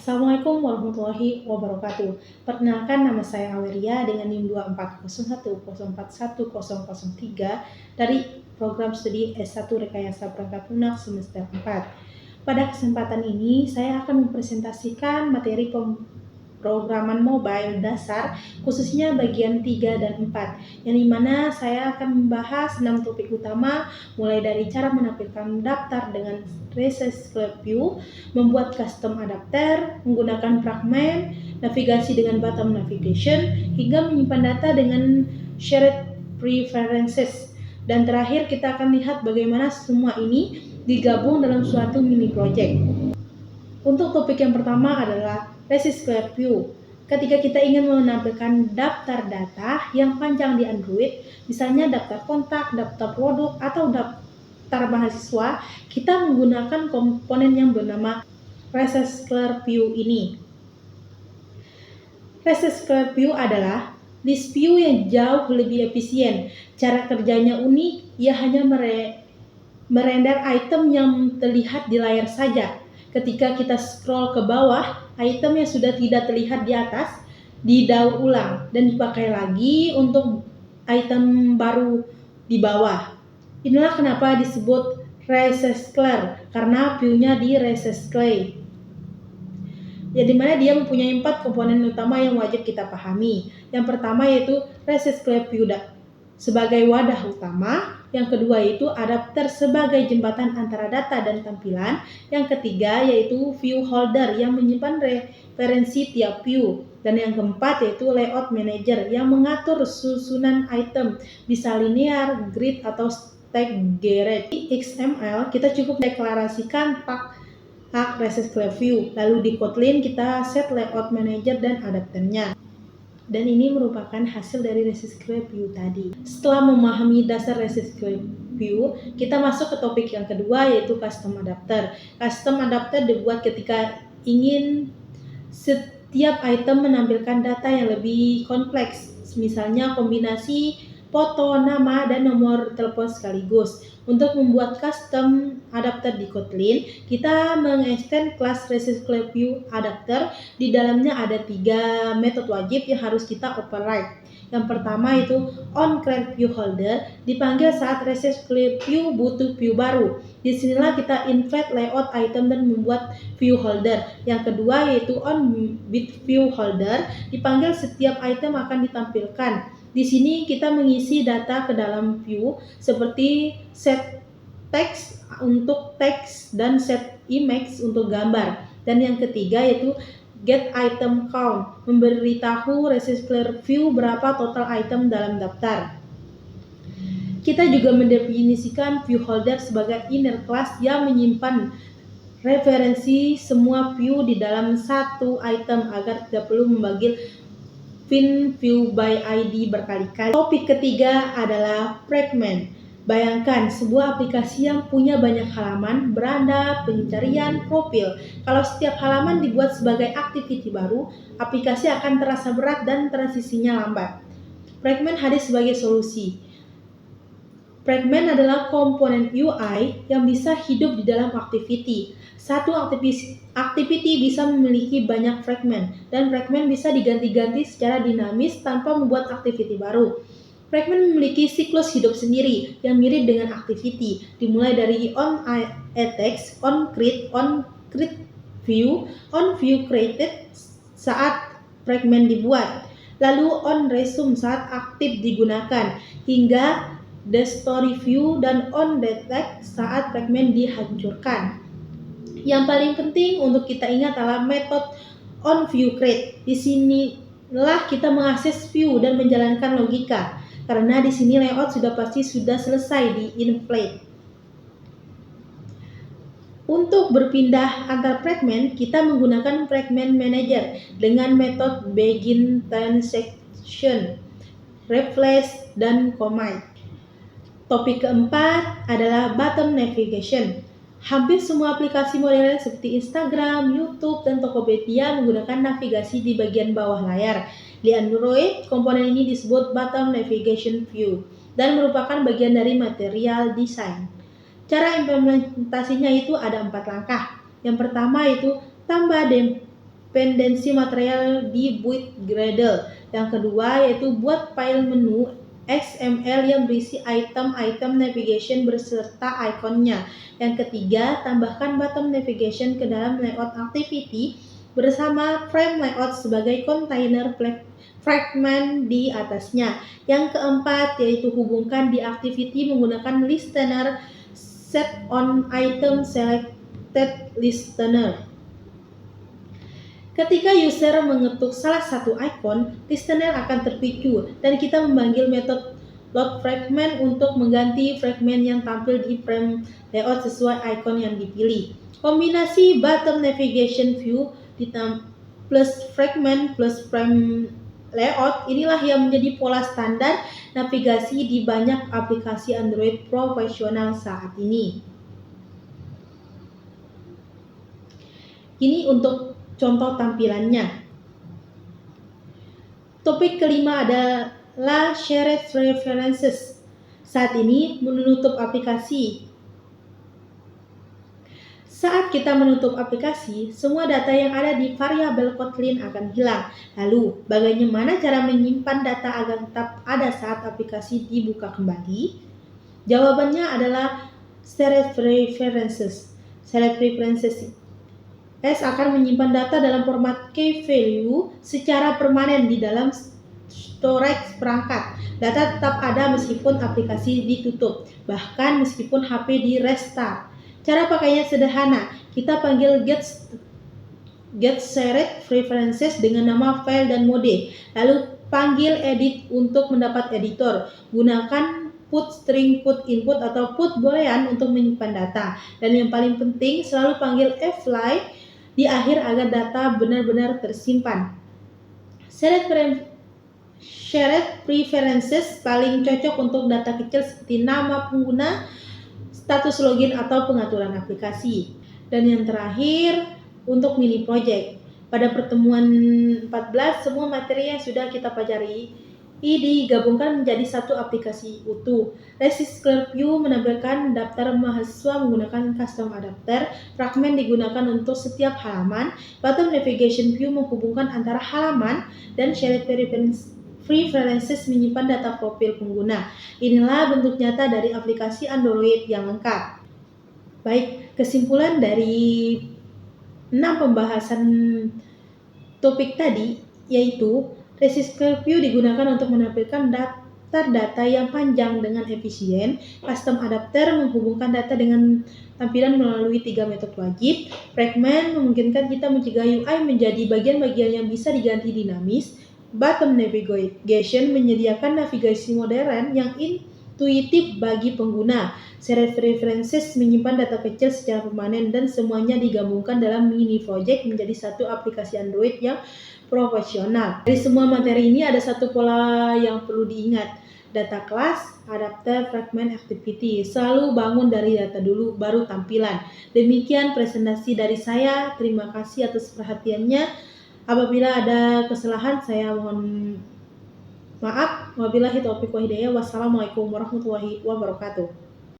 Assalamualaikum warahmatullahi wabarakatuh. Perkenalkan, nama saya Aweria dengan NIM 24010410003 dari program studi S1 Rekayasa Perangkat Lunak semester 4. Pada kesempatan ini saya akan mempresentasikan materi pemrograman mobile dasar khususnya bagian 3 dan 4, yang dimana saya akan membahas 6 topik utama, mulai dari cara menampilkan daftar dengan Recess View, membuat custom adapter, menggunakan fragment, navigasi dengan bottom navigation, hingga menyimpan data dengan shared preferences. Dan terakhir kita akan lihat bagaimana semua ini digabung dalam suatu mini project. Untuk topik yang pertama adalah Recess View. Ketika kita ingin menampilkan daftar data yang panjang di Android, misalnya daftar kontak, daftar produk, atau daftar mahasiswa, kita menggunakan komponen yang bernama Recess View ini. Recess View adalah list view yang jauh lebih efisien. Cara kerjanya unik, ia hanya merender item yang terlihat di layar saja. Ketika kita scroll ke bawah, item yang sudah tidak terlihat di atas didaur ulang dan dipakai lagi untuk item baru di bawah. Inilah kenapa disebut Recess karena view-nya di Recess ya, dimana dia mempunyai 4 komponen utama yang wajib kita pahami. Yang pertama yaitu Recess View sebagai wadah utama, yang kedua yaitu adapter sebagai jembatan antara data dan tampilan, yang ketiga yaitu view holder yang menyimpan referensi tiap view, dan yang keempat yaitu layout manager yang mengatur susunan item, bisa linear, grid, atau staggered. Di XML kita cukup deklarasikan hak Recess View, lalu di Kotlin kita set layout manager dan adapternya. Dan ini merupakan hasil dari Recess View tadi. Setelah memahami dasar Recess View, kita masuk ke topik yang kedua yaitu custom adapter. Custom adapter dibuat ketika ingin setiap item menampilkan data yang lebih kompleks, misalnya kombinasi foto, nama, dan nomor telepon sekaligus. Untuk membuat custom adapter di Kotlin, kita mengextend kelas Recess View adapter. Di dalamnya ada 3 metode wajib yang harus kita override. Yang pertama itu onCreateViewHolder, dipanggil saat Recess View butuh view baru. Disinilah kita invite layout item dan membuat view holder. Yang kedua yaitu onBitViewHolder, dipanggil setiap item akan ditampilkan. Di sini kita mengisi data ke dalam view seperti set text untuk teks dan set image untuk gambar. Dan yang ketiga yaitu getItemCount, memberitahu Recess View berapa total item dalam daftar. Kita juga mendefinisikan view holder sebagai inner class yang menyimpan referensi semua view di dalam satu item agar tidak perlu membagi view by ID berkali-kali. Topik ketiga adalah fragment. Bayangkan sebuah aplikasi yang punya banyak halaman, beranda, pencarian, profil. Kalau setiap halaman dibuat sebagai activity baru, aplikasi akan terasa berat dan transisinya lambat. Fragment hadir sebagai solusi. Fragment adalah komponen UI yang bisa hidup di dalam activity. Satu activity bisa memiliki banyak fragment, dan fragment bisa diganti-ganti secara dinamis tanpa membuat activity baru. Fragment memiliki siklus hidup sendiri yang mirip dengan activity, dimulai dari onAtext, onCreate, onCreateView, onViewCreated saat fragment dibuat, lalu onResume saat aktif digunakan, hingga TheStoryView dan onDetect saat fragment dihancurkan. Yang paling penting untuk kita ingat adalah metode onViewCreate. Di sinilah kita mengakses view dan menjalankan logika, karena di sini layout sudah pasti sudah selesai di inflate. Untuk berpindah antar fragment, kita menggunakan fragment manager dengan metode begin transaction, replace, dan commit. Topik keempat adalah bottom navigation. Hampir semua aplikasi modern seperti Instagram, YouTube, dan Tokopedia menggunakan navigasi di bagian bawah layar. Di Android, komponen ini disebut bottom navigation view dan merupakan bagian dari material design. Cara implementasinya itu ada 4 langkah. Yang pertama itu tambah dependensi material di build Gradle. Yang kedua yaitu buat file menu XML yang berisi item-item navigation beserta ikonnya. Yang ketiga, tambahkan button navigation ke dalam layout activity bersama frame layout sebagai container fragment di atasnya. Yang keempat yaitu hubungkan di activity menggunakan listener set on item selected listener. Ketika user mengetuk salah satu icon, listener akan terpicu dan kita memanggil metode load fragment untuk mengganti fragment yang tampil di frame layout sesuai icon yang dipilih. Kombinasi button navigation view plus fragment plus frame layout inilah yang menjadi pola standar navigasi di banyak aplikasi Android profesional saat ini. Ini untuk contoh tampilannya. Topik kelima adalah shared references. Saat ini menutup aplikasi. Saat kita menutup aplikasi, semua data yang ada di variabel Kotlin akan hilang. Lalu, bagaimana cara menyimpan data agar tetap ada saat aplikasi dibuka kembali? Jawabannya adalah shared references. Shared references akan menyimpan data dalam format key value secara permanen di dalam storage perangkat. Data tetap ada meskipun aplikasi ditutup, bahkan meskipun HP di restart. Cara pakainya sederhana. Kita panggil get shared preferences dengan nama file dan mode. Lalu panggil edit untuk mendapat editor. Gunakan put string put input atau put boolean untuk menyimpan data. Dan yang paling penting selalu panggil apply di akhir agar data benar-benar tersimpan. Shared preferences paling cocok untuk data kecil seperti nama pengguna, status login atau pengaturan aplikasi. Dan yang terakhir untuk mini project. Pada pertemuan 14 semua materi yang sudah kita pelajari digabungkan menjadi satu aplikasi utuh. Resist Clear View menampilkan daftar mahasiswa menggunakan custom adapter, fragment digunakan untuk setiap halaman, button navigation view menghubungkan antara halaman, dan shared preferences menyimpan data profil pengguna. Inilah bentuk nyata dari aplikasi Android yang lengkap. Baik, kesimpulan dari 6 pembahasan topik tadi yaitu Resist Clear View digunakan untuk menampilkan daftar data yang panjang dengan efisien. Custom adapter menghubungkan data dengan tampilan melalui 3 metode wajib. Fragment memungkinkan kita mencegah UI menjadi bagian-bagian yang bisa diganti dinamis. Button navigation menyediakan navigasi modern yang intuitif bagi pengguna. Shared preferences menyimpan data kecil secara permanen dan semuanya digabungkan dalam mini project menjadi satu aplikasi Android yang profesional. Dari semua materi ini ada satu pola yang perlu diingat. Data class, adapter, fragment, activity. Selalu bangun dari data dulu, baru tampilan. Demikian presentasi dari saya. Terima kasih atas perhatiannya. Apabila ada kesalahan, saya mohon maaf. Wabillahi taufiq wal hidayah. Wassalamualaikum warahmatullahi wabarakatuh.